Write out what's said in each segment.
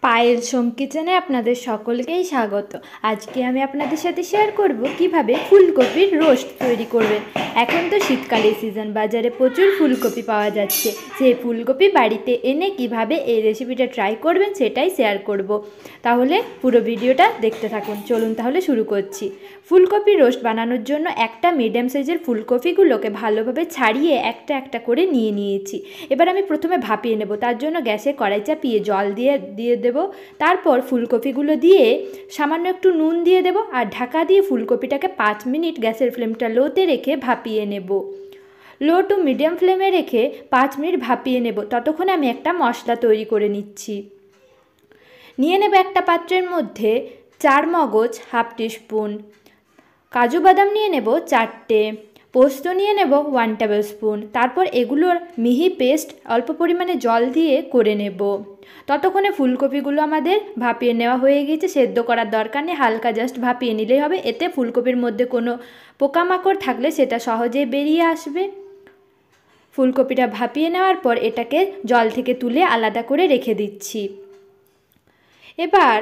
পায়েল সোম কিচেনে আপনাদের সকলকেই স্বাগত। আজকে আমি আপনাদের সাথে শেয়ার করব কিভাবে ফুলকপির রোস্ট তৈরি করবেন। এখন তো শীতকালের সিজন, বাজারে প্রচুর ফুলকপি পাওয়া যাচ্ছে। সেই ফুলকপি বাড়িতে এনে কিভাবে এই রেসিপিটা ট্রাই করবেন সেটাই শেয়ার করব। তাহলে পুরো ভিডিওটা দেখতে থাকুন। চলুন তাহলে শুরু করছি। ফুলকপির রোস্ট বানানোর জন্য একটা মিডিয়াম সাইজের ফুলকপিগুলোকে ভালোভাবে ছাড়িয়ে একটা একটা করে নিয়ে নিয়েছি। এবার আমি প্রথমে ভাপিয়ে নেব। তার জন্য গ্যাসে কড়াই চাপিয়ে জল দিয়ে দেব। তারপর ফুলকপিগুলো দিয়ে সামান্য একটু নুন দিয়ে দেব আর ঢাকা দিয়ে ফুলকপিটাকে 5 মিনিট গ্যাসের ফ্লেমটা লোতে রেখে ভাপিয়ে নেব। লো টু মিডিয়াম ফ্লেমে রেখে 5 মিনিট ভাপিয়ে নেব। ততক্ষণে আমি একটা মশলা তৈরি করে নিচ্ছি। নিয়ে নেব একটা পাত্রের মধ্যে 4 মগজ হাফ টিস্পুন, কাজু বাদাম নিয়ে নেব 4টে, পোস্ত নিয়ে নেব 1 টেবিল স্পুন। তারপর এগুলোর মিহি পেস্ট অল্প পরিমাণে জল দিয়ে করে নেব। ততক্ষণে ফুলকপিগুলো আমাদের ভাপিয়ে নেওয়া হয়ে গিয়েছে। সেদ্ধ করার দরকার নেই, হালকা জাস্ট ভাপিয়ে নিলেই হবে। এতে ফুলকপির মধ্যে কোনো পোকামাকড় থাকলে সেটা সহজেই বেরিয়ে আসবে। ফুলকপিটা ভাপিয়ে নেওয়ার পর এটাকে জল থেকে তুলে আলাদা করে রেখে দিচ্ছি। এবার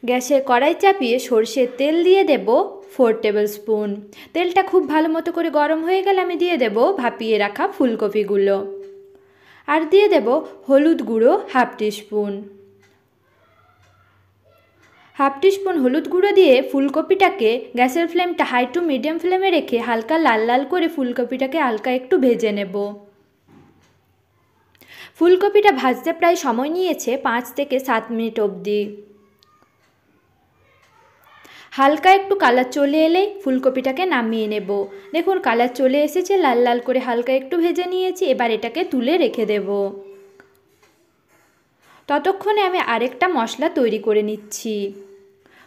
গ্যাসে কড়াই চাপিয়ে সরষের তেল দিয়ে দেব 4 টেবিল স্পুন। তেলটা খুব ভালো মতো করে গরম হয়ে গেলে আমি দিয়ে দেব ভাপিয়ে রাখা ফুলকপিগুলো। আর দিয়ে দেব হলুদ গুঁড়ো হাফ টিস্পুন। হাফ টিস্পুন হলুদ গুঁড়ো দিয়ে ফুলকপিটাকে গ্যাসের ফ্লেমটা হাই টু মিডিয়াম ফ্লেমে রেখে হালকা লাল লাল করে ফুলকপিটাকে হালকা একটু ভেজে নেব। ফুলকপিটা ভাজতে প্রায় সময় নিয়েছে 5 থেকে 7 মিনিট অবধি। হালকা একটু কালার চলে এলেই ফুলকপিটাকে নামিয়ে নেব। দেখুন কালার চলে এসেছে, লাল লাল করে হালকা একটু ভেজে নিয়েছি। এবার এটাকে তুলে রেখে দেব। ততক্ষণে আমি আরেকটা মশলা তৈরি করে নিচ্ছি।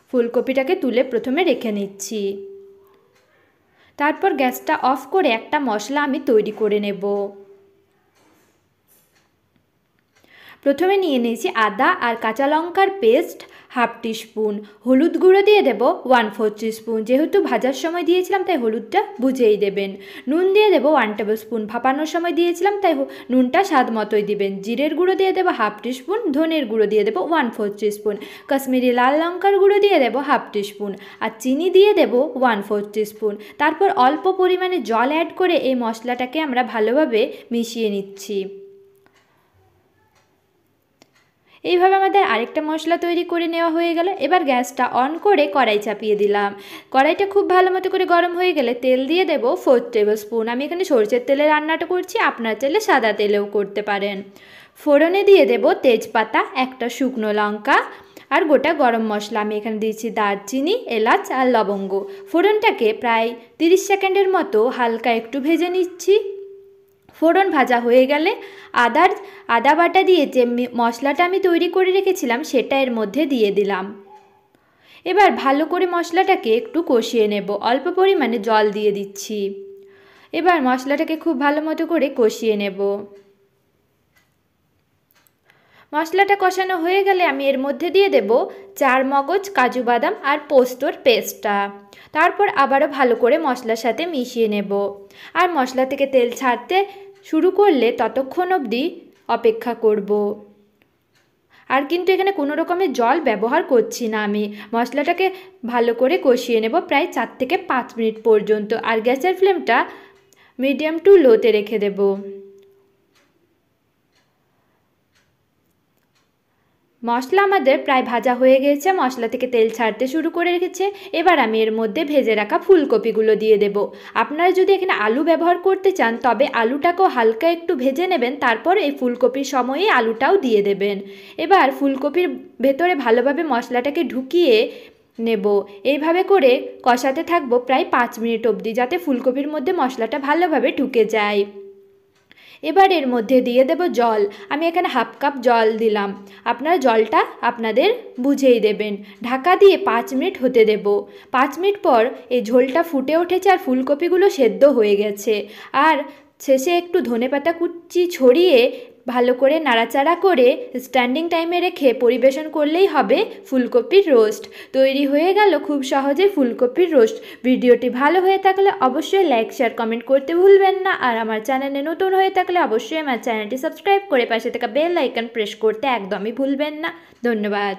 ফুলকপিটাকে তুলে প্রথমে রেখে নিচ্ছি। তারপর গ্যাসটা অফ করে একটা মশলা আমি তৈরি করে নেব। প্রথমে নিয়ে নিয়েছি আদা আর কাঁচা লঙ্কার পেস্ট হাফ টিস্পুন, হলুদ গুঁড়ো দিয়ে দেব 1/4 টিস্পুন। যেহেতু ভাজার সময় দিয়েছিলাম তাই হলুদটা বুঝেই দেবেন। নুন দিয়ে দেব 1 টেবিল স্পুন, ভাপানোর সময় দিয়েছিলাম তাই নুনটা স্বাদ মতোই দিবেন। জিরের গুঁড়ো দিয়ে দেব হাফ টিস্পুন, ধনের গুঁড়ো দিয়ে দেব 1/4 টিস্পুন, কাশ্মীরি লাল লঙ্কার গুঁড়ো দিয়ে দেব হাফ টিস্পুন আর চিনি দিয়ে দেব 1/4 টিস্পুন। তারপর অল্প পরিমাণে জল অ্যাড করে এই মশলাটাকে আমরা ভালোভাবে মিশিয়ে নিচ্ছি। এইভাবে আমাদের আরেকটা মশলা তৈরি করে নেওয়া হয়ে গেল। এবার গ্যাসটা অন করে কড়াই চাপিয়ে দিলাম। কড়াইটা খুব ভালো মতো করে গরম হয়ে গেলে তেল দিয়ে দেব 4 টেবিল স্পুন। আমি এখানে সরষের তেলে রান্নাটা করছি, আপনারা চাইলে সাদা তেলেও করতে পারেন। ফোড়নে দিয়ে দেব তেজপাতা, একটা শুকনো লঙ্কা আর গোটা গরম মশলা। আমি এখানে দিয়েছি দারচিনি, এলাচ আর লবঙ্গ। ফোড়নটাকে প্রায় 30 সেকেন্ডের মতো হালকা একটু ভেজে নিচ্ছি। ফোড়ন ভাজা হয়ে গেলে আদা বাটা দিয়ে যে মশলাটা আমি তৈরি করে রেখেছিলাম সেটা এর মধ্যে দিয়ে দিলাম। এবার ভালো করে মশলাটাকে একটু কষিয়ে নেব। অল্প পরিমাণে জল দিয়ে দিচ্ছি। এবার মশলাটাকে খুব ভালো মতো করে কষিয়ে নেব। মশলাটা কষানো হয়ে গেলে আমি এর মধ্যে দিয়ে দেব 4 মগজ কাজু বাদাম আর পোস্তর পেস্টটা। তারপর আবারও ভালো করে মশলার সাথে মিশিয়ে নেব। আর মশলা থেকে তেল ছাড়তে শুরু করলে ততক্ষণ অবধি অপেক্ষা করব। আর কিন্তু এখানে কোনো রকমের জল ব্যবহার করছি না। আমি মশলাটাকে ভালো করে কষিয়ে নেব প্রায় 4 থেকে 5 মিনিট পর্যন্ত। আর গ্যাসের ফ্লেমটা মিডিয়াম টু লোতে রেখে দেব। মশলা আমাদের প্রায় ভাজা হয়ে গেছে, মশলা থেকে তেল ছাড়তে শুরু করে রেখেছে। এবার আমি এর মধ্যে ভেজে রাখা ফুলকপিগুলো দিয়ে দেব। আপনারা যদি এখানে আলু ব্যবহার করতে চান তবে আলুটাকেও হালকা একটু ভেজে নেবেন, তারপর এই ফুলকপির সময়ে আলুটাও দিয়ে দেবেন। এবার ফুলকপির ভেতরে ভালোভাবে মশলাটাকে ঢুকিয়ে নেব। এইভাবে করে কষাতে থাকবো প্রায় 5 মিনিট অবধি, যাতে ফুলকপির মধ্যে মশলাটা ভালোভাবে ঢুকে যায়। এবার এর মধ্যে দিয়ে দেব জল। আমি এখানে হাফ কাপ জল দিলাম, আপনারা জলটা আপনাদের বুঝেই দেবেন। ঢাকা দিয়ে 5 মিনিট হতে দেব। 5 মিনিট পর এই ঝোলটা ফুটে উঠেছে আর ফুলকপিগুলো সেদ্ধ হয়ে গেছে। আর শেষে একটু ধনেপাতা কুচি ছড়িয়ে ভালো করে নাড়াচাড়া করে স্ট্যান্ডিং টাইমে রেখে পরিবেশন করলেই হবে ফুলকপির রোস্ট। তৈরি হয়ে গেল খুব সহজে ফুলকপির রোস্ট। ভিডিওটি ভালো হয়ে থাকলে অবশ্যই লাইক শেয়ার কমেন্ট করতে ভুলবেন না। আর আমার চ্যানেলে নতুন হয়ে থাকলে অবশ্যই আমার চ্যানেলটি সাবস্ক্রাইব করে পাশে থাকা বেল আইকন প্রেস করতে একদমই ভুলবেন না। ধন্যবাদ।